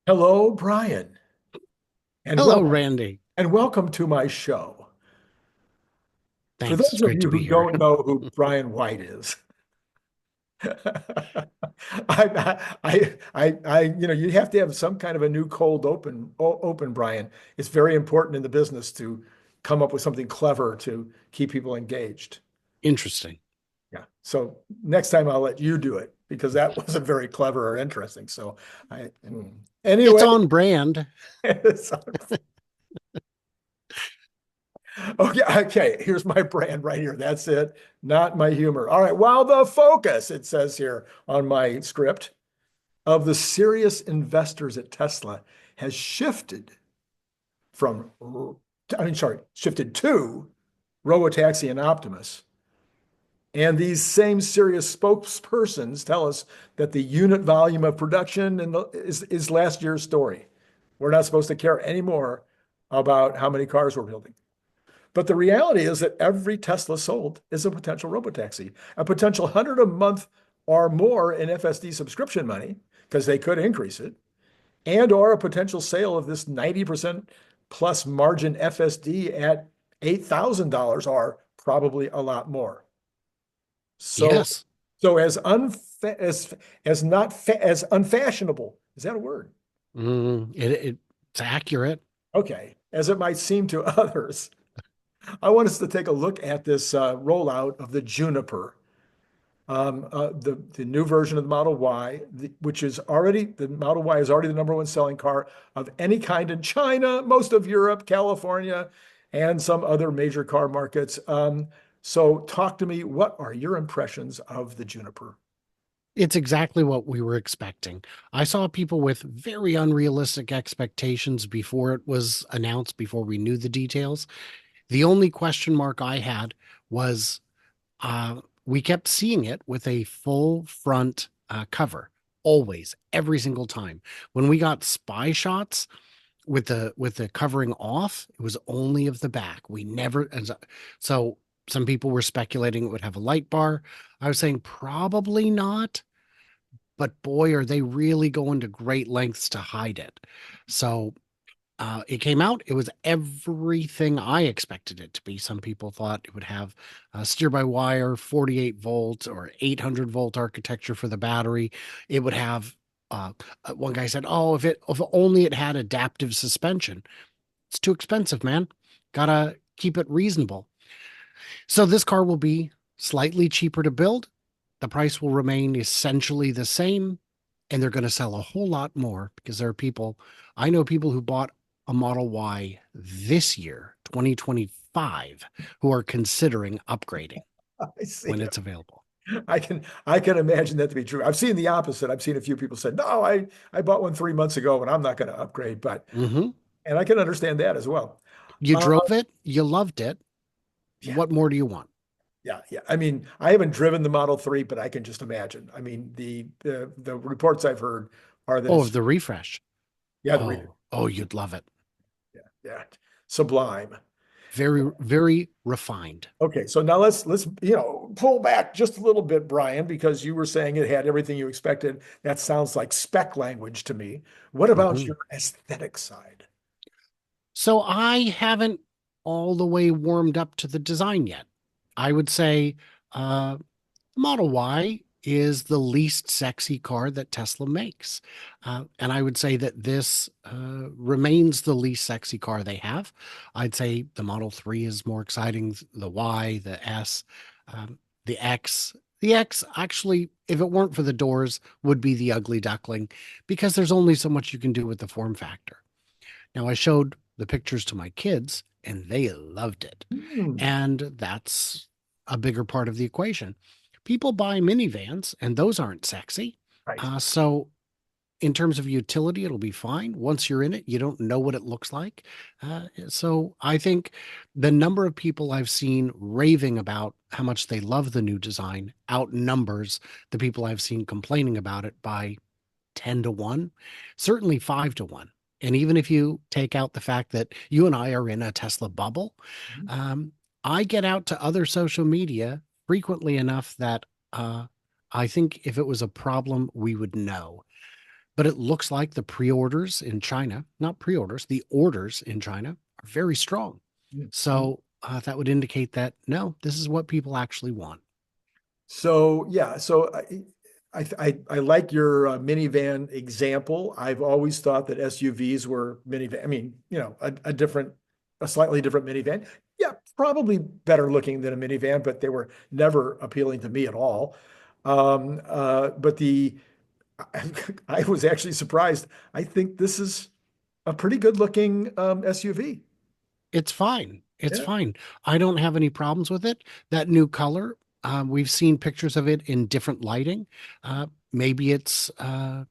Hello, Brian, and Hello, welcome Randy. and welcome to my show. For Thanks. those It's of great you to who be here. don't know who Brian White is, you have to have some kind of a new cold open, Brian. It's very important in the business to come up with something clever to keep people engaged. Interesting. Yeah. So next time I'll let you do it because that wasn't very clever or interesting. So It's anyway, on brand. so okay, okay, here's my brand right here. That's it. Not my humor. All right. While the focus, it says here on my script, of the serious investors at Tesla has shifted from, shifted to Robotaxi and Optimus. And these same serious spokespersons tell us that the unit volume of production is last year's story. We're not supposed to care anymore about how many cars we're building. But the reality is that every Tesla sold is a potential robotaxi, a potential 100 a month or more in FSD subscription money, because they could increase it, and or a potential sale of this 90% plus margin FSD at $8,000 or probably a lot more. So, Yes. so as not as unfashionable, is that a word? It's accurate. Okay, as it might seem to others, I want us to take a look at this rollout of the Juniper, the new version of the Model Y, which is already the Model Y is already the number one selling car of any kind in China, most of Europe, California, and some other major car markets. So talk to me. What are your impressions of the Juniper? It's exactly what we were expecting. I saw people with very unrealistic expectations before it was announced, before we knew the details. The only question mark I had was we kept seeing it with a full front cover, always, every single time. When we got spy shots, with the covering off, it was only of the back. We never, and so some people were speculating it would have a light bar. I was saying probably not, but boy, are they really going to great lengths to hide it. So it came out. It was everything I expected it to be. Some people thought it would have steer by wire, 48 volt or 800-volt architecture for the battery. It would have. One guy said, "Oh, if only it had adaptive suspension." It's too expensive, man. Gotta keep it reasonable. So this car will be slightly cheaper to build. The price will remain essentially the same, and they're going to sell a whole lot more because there are people, I know people who bought a Model Y this year, 2025, who are considering upgrading I see. when it's available. I can imagine that to be true. I've seen the opposite. I've seen a few people say, "No, I bought one 3 months ago and I'm not going to upgrade." But Hmm. and I can understand that as well. You Uh, drove it, you loved it. yeah, What more do you want? yeah, yeah. I mean, I haven't driven the Model 3, but I can just imagine. I mean, the reports I've heard are that Oh, it's of the refresh. yeah, Oh, you'd love it. yeah, yeah, sublime. Very, very refined. Okay, so now let's pull back just a little bit, Brian, because you were saying it had everything you expected. That sounds like spec language to me. What about Mhm. your aesthetic side? So I haven't all the way warmed up to the design yet. I would say uh, Model Y is the least sexy car that Tesla makes. And I would say that this remains the least sexy car they have. I'd say the Model 3 is more exciting, the Y, the S, the X. The X, actually, if it weren't for the doors, would be the ugly duckling because there's only so much you can do with the form factor. Now, I showed the pictures to my kids and they loved it. Hmm, And that's a bigger part of the equation. People buy minivans and those aren't sexy. right. So, in terms of utility, it'll be fine. Once you're in it, you don't know what it looks like. So, I think the number of people I've seen raving about how much they love the new design outnumbers the people I've seen complaining about it by 10 to 1, certainly 5 to 1. And even if you take out the fact that you and I are in a Tesla bubble, um, I get out to other social media frequently enough that I think if it was a problem, we would know. but it looks like the pre-orders in China, not pre-orders, the orders in China are very strong. Mhm. So that would indicate that no, this is what people actually want. So yeah, so I like your minivan example. I've always thought that SUVs were minivan. I mean, a slightly different minivan. Yeah, probably better looking than a minivan, but they were never appealing to me at all. But I was actually surprised. I think this is a pretty good looking SUV. It's fine. It's Yeah. fine. I don't have any problems with it. That new color, we've seen pictures of it in different lighting. Maybe it's so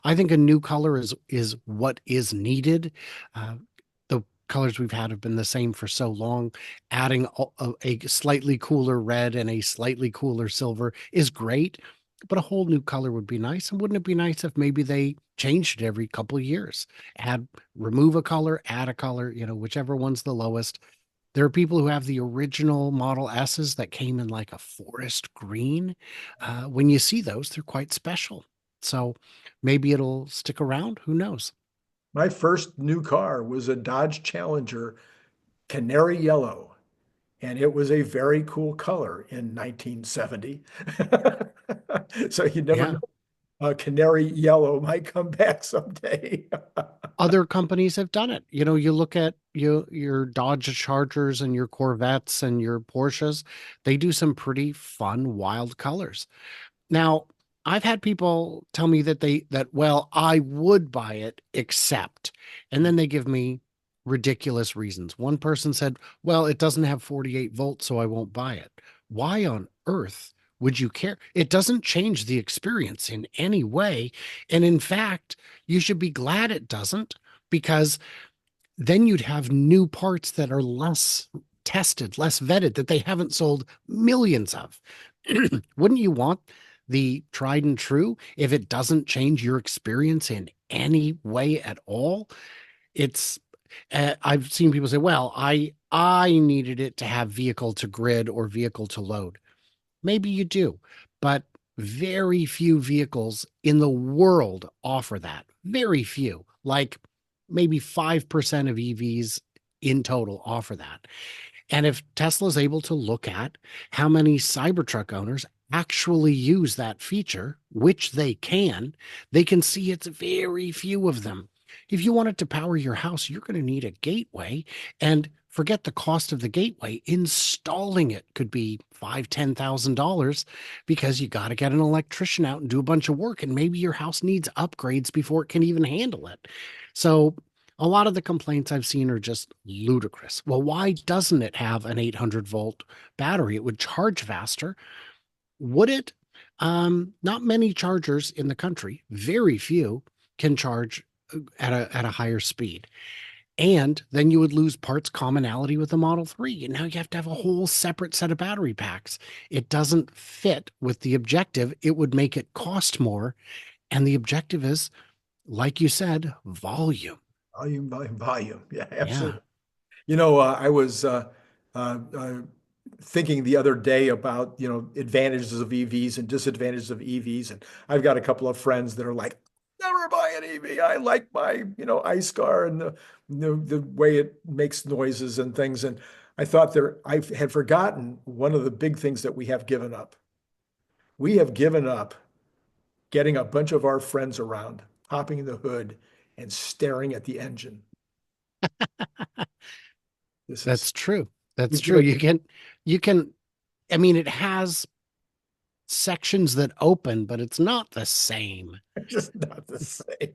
I think a new color is what is needed. The colors we've had have been the same for so long. Adding a slightly cooler red and a slightly cooler silver is great, but a whole new color would be nice. And wouldn't it be nice if maybe they changed it every couple of years? Add Remove a color, add a color, whichever one's the lowest. There are people who have the original Model S's that came in like a forest green. When you see those, they're quite special. So maybe it'll stick around. Who knows? My first new car was a Dodge Challenger canary yellow, and it was a very cool color in 1970. So you never Yeah. know, canary yellow might come back someday. Other companies have done it. You look at your Dodge Chargers and your Corvettes and your Porsches, they do some pretty fun, wild colors. Now, I've had people tell me well, I would buy it, except, and then they give me ridiculous reasons. One person said, well, it doesn't have 48 volts, so I won't buy it. Why on earth would you care? It doesn't change the experience in any way. And in fact, you should be glad it doesn't, because then you'd have new parts that are less tested, less vetted, that they haven't sold millions of. Wouldn't you want the tried and true if it doesn't change your experience in any way at all? It's I've seen people say, well, I needed it to have vehicle to grid or vehicle to load. Maybe you do, but very few vehicles in the world offer that. Very few, like maybe 5% of EVs in total offer that. And if Tesla's able to look at how many Cybertruck owners actually use that feature, which they can see it's very few of them. If you want it to power your house, you're going to need a gateway, and forget the cost of the gateway. Installing it could be $5,000-$10,000 because you got to get an electrician out and do a bunch of work, and maybe your house needs upgrades before it can even handle it. So a lot of the complaints I've seen are just ludicrous. Well, why doesn't it have an 800-volt battery? It would charge faster. Would it? Not many chargers in the country, very few, can charge at a higher speed. And then you would lose parts commonality with the Model 3. And now you have to have a whole separate set of battery packs. It doesn't fit with the objective. It would make it cost more. And the objective is, like you said, volume. Volume, volume, volume. Yeah, Yeah. absolutely. I was thinking the other day about, advantages of EVs and disadvantages of EVs. And I've got a couple of friends that are like, never buy an EV. I like my, ice car and the way it makes noises and things. And I had forgotten one of the big things that we have given up. We have given up getting a bunch of our friends around, hopping in the hood and staring at the engine. This is, That's true. we That's feel true. like You can, I mean, it has sections that open, but it's not the same. just not the same.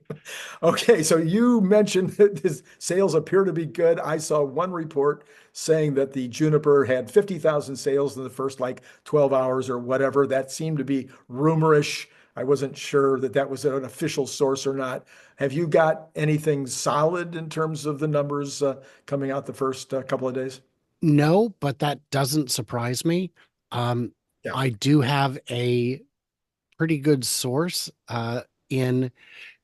Okay, so you mentioned that his sales appear to be good. I saw one report saying that the Juniper had 50,000 sales in the first like 12 hours or whatever. That seemed to be rumorish. I wasn't sure that that was an official source or not. Have you got anything solid in terms of the numbers coming out the first couple of days? No, but that doesn't surprise me. Um, Yeah. I do have a pretty good source in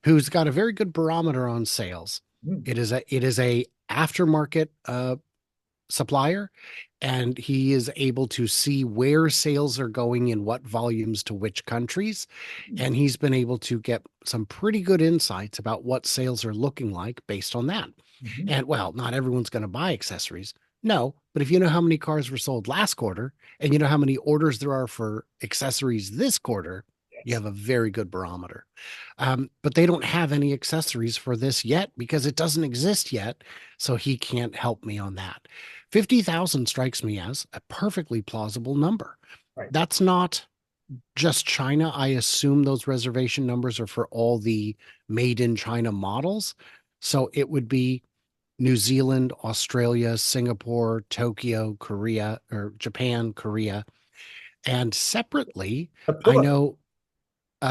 who's got a very good barometer on sales. Hmm. It is a aftermarket supplier, and he is able to see where sales are going in what volumes to which countries. And he's been able to get some pretty good insights about what sales are looking like based on that. Mhm. And well, not everyone's going to buy accessories. No, but if you know how many cars were sold last quarter and you know how many orders there are for accessories this quarter, you Yes. have a very good barometer. But they don't have any accessories for this yet because it doesn't exist yet. So he can't help me on that. 50,000 strikes me as a perfectly plausible number. Right. That's not just China. I assume those reservation numbers are for all the made in China models. So it would be New Zealand, Australia, Singapore, Tokyo, Korea, or Japan, Korea. And separately, A I pillar. know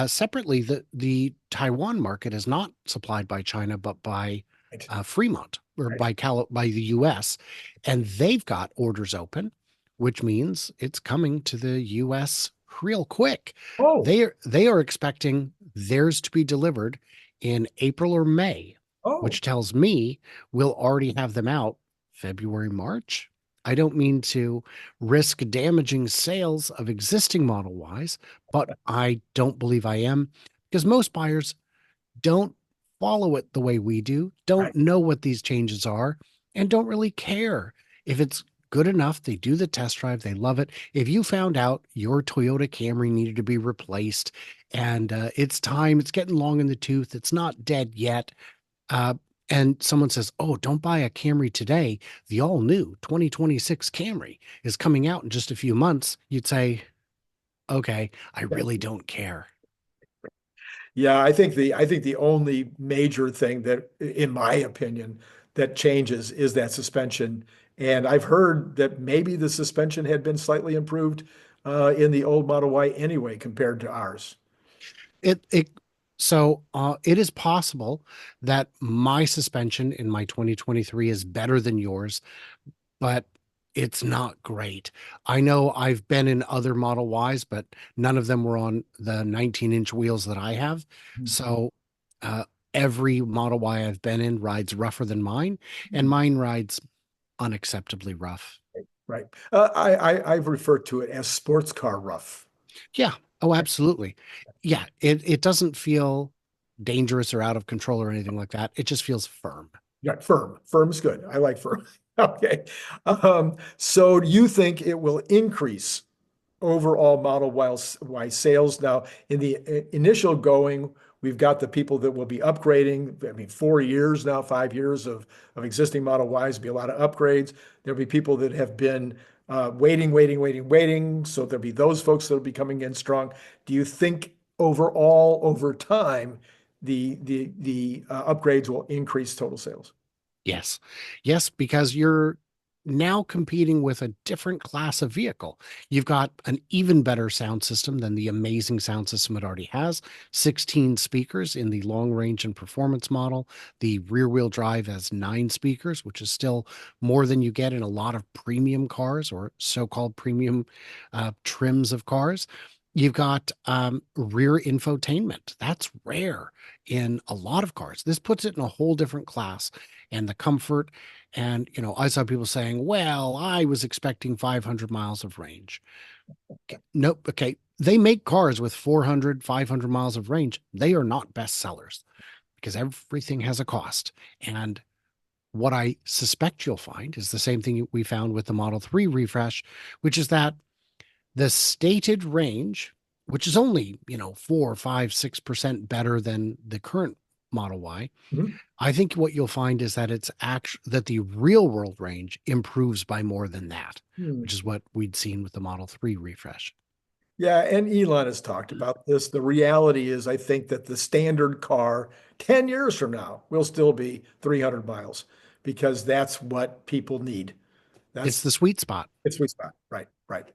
separately the Taiwan market is not supplied by China, but by Right. Fremont or Right. by the US. And they've got orders open, which means it's coming to the US real quick. Oh, They are expecting theirs to be delivered in April or May, oh, which tells me we'll already have them out February, March. I don't mean to risk damaging sales of existing Model Ys, but I don't believe I am because most buyers don't follow it the way we do, right. don't know what these changes are, and don't really care. If it's good enough, they do the test drive, they love it. If you found out your Toyota Camry needed to be replaced and it's time, it's getting long in the tooth, it's not dead yet, uh, and someone says, "Oh, don't buy a Camry today. The all new 2026 Camry is coming out in just a few months." You'd say, "Okay, I really don't care." Yeah, I think the only major thing that, in my opinion, that changes is that suspension. And I've heard that maybe the suspension had been slightly improved in the old Model Y anyway compared to ours. It so it is possible that my suspension in my 2023 is better than yours, but it's not great. I know I've been in other Model Ys, but none of them were on the 19-inch wheels that I have. So uh, every Model Y I've been in rides rougher than mine, and mine rides unacceptably rough. Right. I've referred to it as sports car rough. Yeah. Oh, absolutely. Yeah. It doesn't feel dangerous or out of control or anything like that. It just feels firm. Yeah, firm. Firm's good. I like firm. Okay. So do you think it will increase overall Model Y sales? Now, in the initial going, we've got the people that will be upgrading. I mean, 4 years now, 5 years of existing Model Ys, be a lot of upgrades. There'll be people that have been waiting. So there'll be those folks that'll be coming in strong. Do you think overall, over time, the upgrades will increase total sales? Yes. Yes, because you're now competing with a different class of vehicle. You've got an even better sound system than the amazing sound system it already has. 16 speakers in the long range and performance model. The rear wheel drive has 9 speakers, which is still more than you get in a lot of premium cars or so-called premium trims of cars. You've got rear infotainment. That's rare in a lot of cars. This puts it in a whole different class, and the comfort. And, I saw people saying, well, I was expecting 500 miles of range. Nope. Okay. They make cars with 400, 500 miles of range. They are not best sellers because everything has a cost. And what I suspect you'll find is the same thing we found with the Model 3 refresh, which is that the stated range, which is only, 4, 5, 6% better than the current Model Y, Mhm. I think what you'll find is that that the real world range improves by more than that, Hmm. which is what we'd seen with the Model 3 refresh. Yeah, and Elon has talked about this. The reality is, I think that the standard car 10 years from now will still be 300 miles because that's what people need. It's That's the sweet spot. it's sweet spot. Right, right.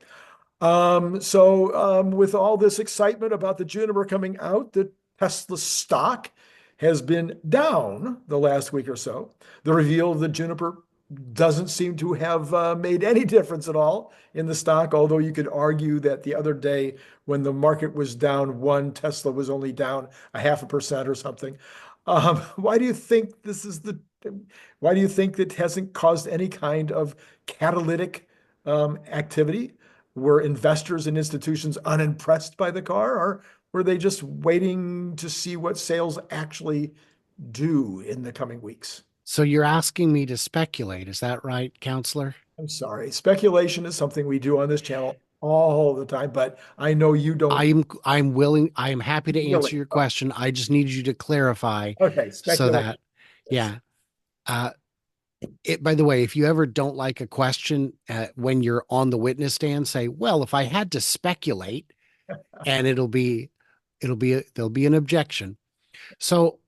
With all this excitement about the Juniper coming out, the Tesla stock has been down the last week or so. The reveal of the Juniper doesn't seem to have made any difference at all in the stock, although you could argue that the other day when the market was down one, Tesla was only down a 0.5% or something. Why do you think why do you think it hasn't caused any kind of catalytic activity? Were investors and institutions unimpressed by the car, or were they just waiting to see what sales actually do in the coming weeks? So you're asking me to speculate, is that right, counselor? I'm sorry. Speculation is something we do on this channel all the time, but I know you don't I'm happy to answer really. your question. I just need you to clarify Okay, so speculation. that, yeah. Uh, by the way, if you ever don't like a question when you're on the witness stand, say, well, if I had to speculate, and there'll be an objection. So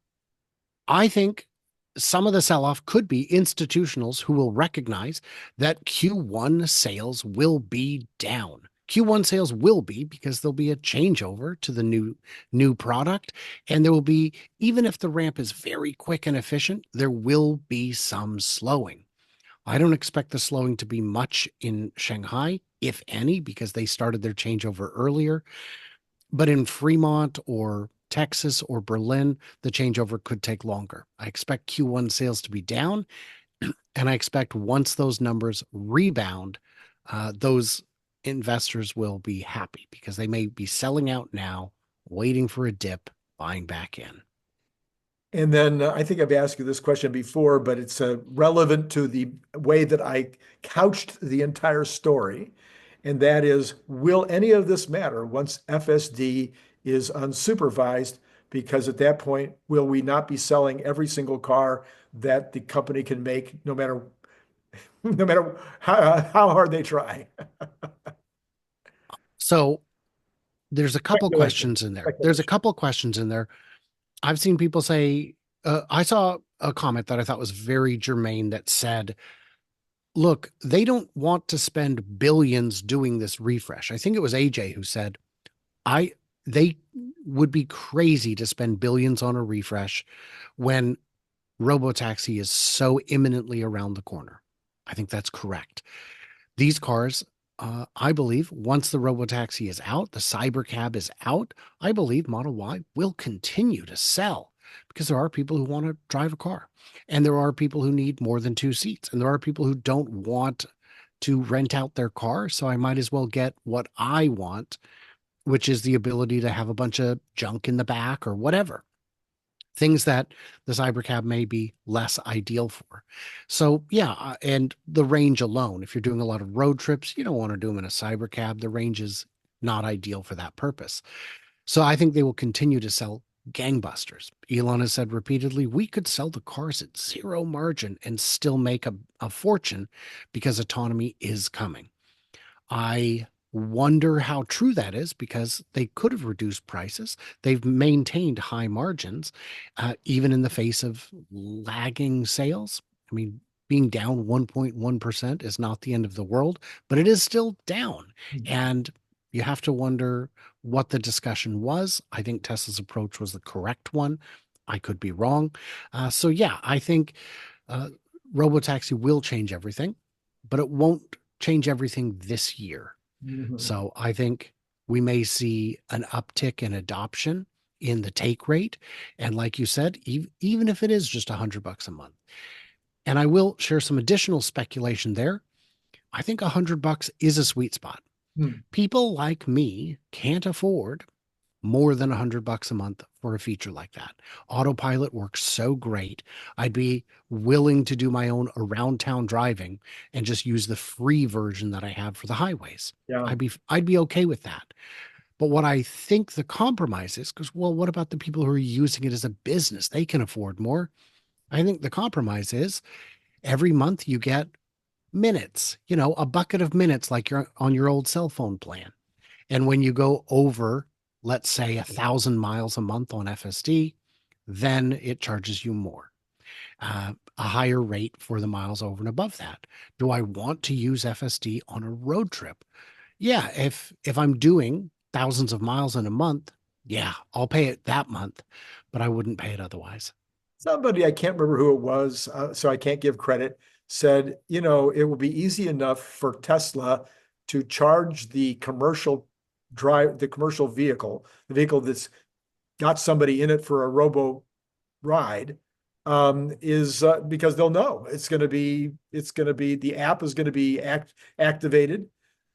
I think some of the sell-off could be institutionals who will recognize that Q1 sales will be down. Q1 sales will be because there'll be a changeover to the new product, and there will be, even if the ramp is very quick and efficient, there will be some slowing. I don't expect the slowing to be much in Shanghai, if any, because they started their changeover earlier. But in Fremont or Texas or Berlin, the changeover could take longer. I expect Q1 sales to be down, and I expect once those numbers rebound, those investors will be happy because they may be selling out now, waiting for a dip, buying back in. And then I think I've asked you this question before, but it's relevant to the way that I couched the entire story. And that is, will any of this matter once FSD is unsupervised? Because at that point, will we not be selling every single car that the company can make, no matter no matter how hard they try? So there's a couple Speculation. questions in there. There's a Speculation. couple questions in there. I've seen people say, I saw a comment that I thought was very germane that said, look, they don't want to spend billions doing this refresh. I think it was AJ who said, they would be crazy to spend billions on a refresh when Robotaxi is so imminently around the corner. I think that's correct. These cars, I believe, once the Robotaxi is out, the Cybercab is out, I believe Model Y will continue to sell because there are people who want to drive a car, and there are people who need more than two seats, and there are people who don't want to rent out their car. So I might as well get what I want, which is the ability to have a bunch of junk in the back or whatever. Things that the Cybercab may be less ideal for. So yeah, and the range alone, if you're doing a lot of road trips, you don't want to do them in a Cybercab. The range is not ideal for that purpose. So I think they will continue to sell gangbusters. Elon has said repeatedly, we could sell the cars at zero margin and still make a fortune because autonomy is coming. I wonder how true that is because they could have reduced prices. They've maintained high margins, even in the face of lagging sales. I mean, being down 1.1% is not the end of the world, but it is still down. And you have to wonder what the discussion was. I think Tesla's approach was the correct one. I could be wrong. So, yeah, I think uh, Robotaxi will change everything, but it won't change everything this year. Mhm. So I think we may see an uptick in adoption in the take rate. And like you said, even if it is just $100 a month. And I will share some additional speculation there. I think $100 is a sweet spot. Hmm. People like me can't afford more than $100 a month for a feature like that. Autopilot works so great. I'd be willing to do my own around town driving and just use the free version that I have for the highways. Yeah. I'd be okay with that. But what I think the compromise is, because well, what about the people who are using it as a business? They can afford more. I think the compromise is every month you get minutes, a bucket of minutes like you're on your old cell phone plan. And when you go over, let's say 1,000 miles a month on FSD, then it charges you more, a higher rate for the miles over and above that. Do I want to use FSD on a road trip? Yeah, if I'm doing thousands of miles in a month, yeah, I'll pay it that month, but I wouldn't pay it otherwise. Somebody, I can't remember who it was, so I can't give credit, said, it will be easy enough for Tesla to charge the commercial vehicle, the vehicle that's got somebody in it for a robo ride, is because they'll know the app is going to be activated.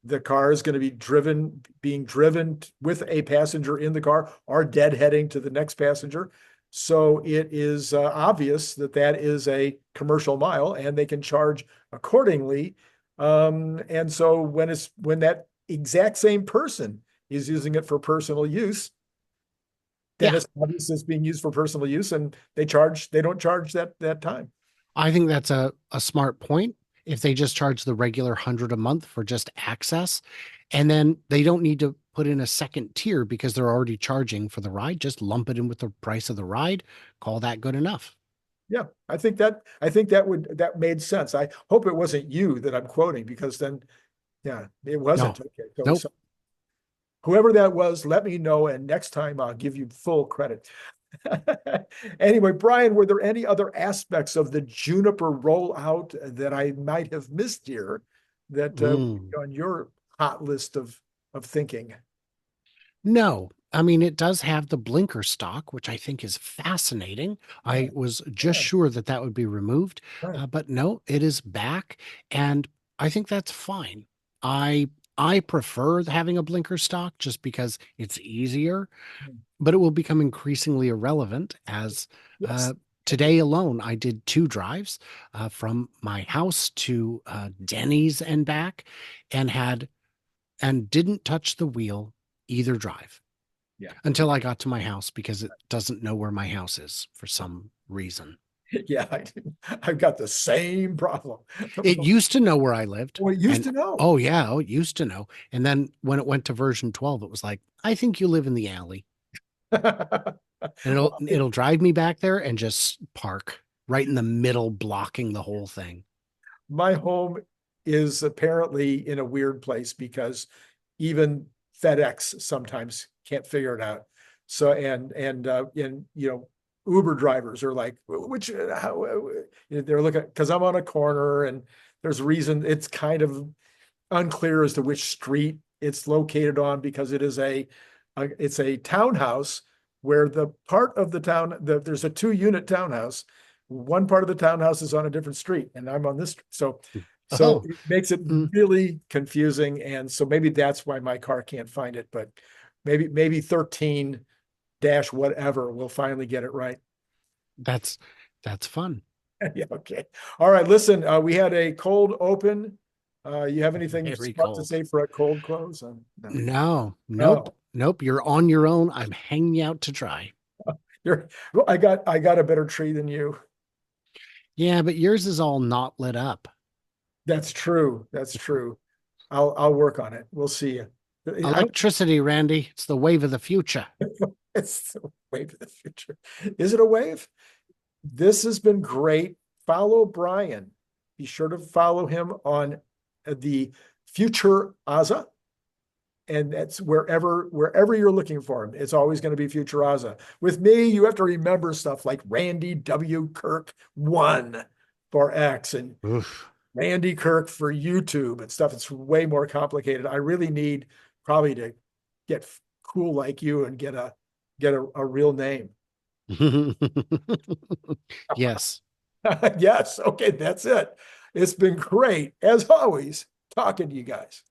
The car is going to be being driven with a passenger in the car or deadheading to the next passenger. So it is obvious that that is a commercial mile and they can charge accordingly. And so when that exact same person is using it for personal use, then Yeah, it's obvious it's being used for personal use and they don't charge that time. I think that's a smart point. If they just charge the regular 100 a month for just access, and then they don't need to put in a second tier because they're already charging for the ride, just lump it in with the price of the ride, call that good enough. Yeah, that made sense. I hope it wasn't you that I'm quoting because then, yeah, it No, wasn't. Okay, nope. so whoever that was, let me know, and next time I'll give you full credit. Anyway, Brian, were there any other aspects of the Juniper rollout that I might have missed here that Mm. on your hot list of thinking? No, I mean, it does have the blinker stock, which I think is fascinating. I Right, was just yeah, sure that that would be removed, right. but no, it is back, and I think that's fine. I I prefer having a blinker stock just because it's easier, but it will become increasingly irrelevant as Yes. today alone I did 2 drives from my house to Denny's and back, and didn't touch the wheel either drive Yeah. until I got to my house because it doesn't know where my house is for some reason. Yeah, I've got the same problem. It used to know where I lived. Well, it used And to know. oh yeah, oh, it used to know. And then when it went to version 12, it was like, I think you live in the alley. And Well, it'll drive me back there and just park right in the middle, blocking the whole thing. my home is apparently in a weird place because even FedEx sometimes can't figure it out. So and Uber drivers are like, which how they're looking because I'm on a corner and there's a reason it's kind of unclear as to which street it's located on because it's a townhouse where the part of the town there's a 2 unit townhouse. One part of the townhouse is on a different street, and I'm on this. So Oh, it makes it mm, really confusing, and so maybe that's why my car can't find it. But maybe 13 dash whatever will finally get it right. that's that's fun. Yeah. Okay. All right. Listen, we had a cold open. You have anything Very smart to cold. say for a cold close? No. No, nope, No. nope. You're on your own. I'm hanging out to dry. Well, I got a better tree than you. Yeah, but yours is all not lit up. That's true. That's true. I'll work on it. We'll see you. I don't, Electricity, Randy. It's the wave of the future. it's the wave of the future. Is it a wave? This has been great. Follow Brian. Be sure to follow him on the Future Aza. And that's wherever you're looking for him. It's always going to be Future Aza. With me, you have to remember stuff like Randy W. Kirk 1 for X and Oof. Randy Kirk for YouTube and stuff. It's way more complicated. I really need probably to get cool like you and get a real name. Yes. Yes. Okay, that's it. It's been great, as always, talking to you guys.